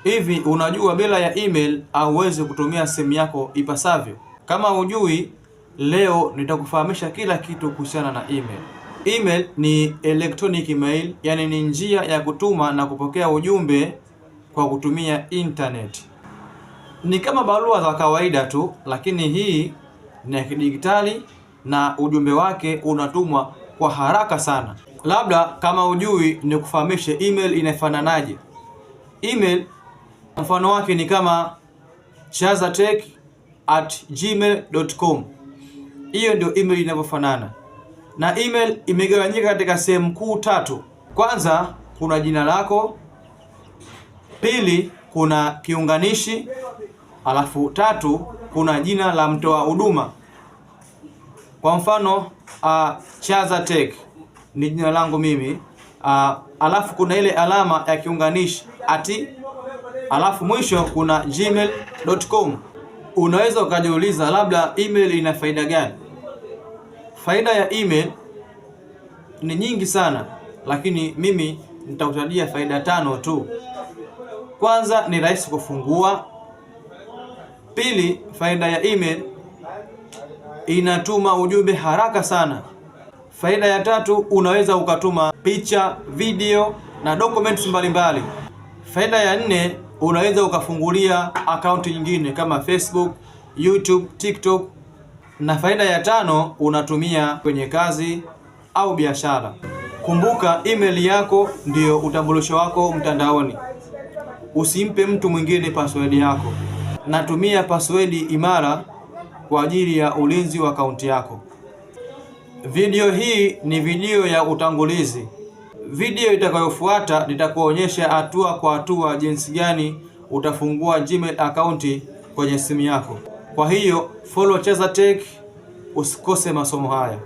Hivi unajua bila ya email hauwezi kutumia simu yako ipasavyo? Kama hujui, leo nitakufahamisha kila kitu kuhusiana na email. Email ni electronic mail, yani ni njia ya kutuma na kupokea ujumbe kwa kutumia internet. Ni kama barua za kawaida tu, lakini hii ni ya kidigitali na ujumbe wake unatumwa kwa haraka sana. Labda kama hujui, nikufahamishe email inafananaje. Email mfano wake ni kama chazatech@gmail.com. Hiyo ndio email inavyofanana. Na email imegawanyika katika sehemu kuu tatu. Kwanza kuna jina lako, pili kuna kiunganishi, alafu tatu kuna jina la mtoa huduma. Kwa mfano Chazatech ni jina langu mimi, alafu kuna ile alama ya kiunganishi ati, alafu mwisho kuna gmail.com. Unaweza ukajiuliza labda email ina faida gani? Faida ya email ni nyingi sana, lakini mimi nitakutajia faida 5 tu. Kwanza ni rahisi kufungua. Pili, faida ya email inatuma ujumbe haraka sana. Faida ya 3, unaweza ukatuma picha, video na documents mbalimbali. Faida ya 4, unaweza ukafungulia akaunti nyingine kama Facebook, YouTube, TikTok. Na faida ya 5, unatumia kwenye kazi au biashara. Kumbuka, email yako ndio utambulisho wako mtandaoni. Usimpe mtu mwingine password yako. Natumia password imara kwa ajili ya ulinzi wa akaunti yako. Video hii ni video ya utangulizi. Video itakayofuata nitakuonyesha hatua kwa hatua jinsi gani utafungua Gmail account kwenye simu yako. Kwa hiyo follow Chazatech, usikose masomo haya.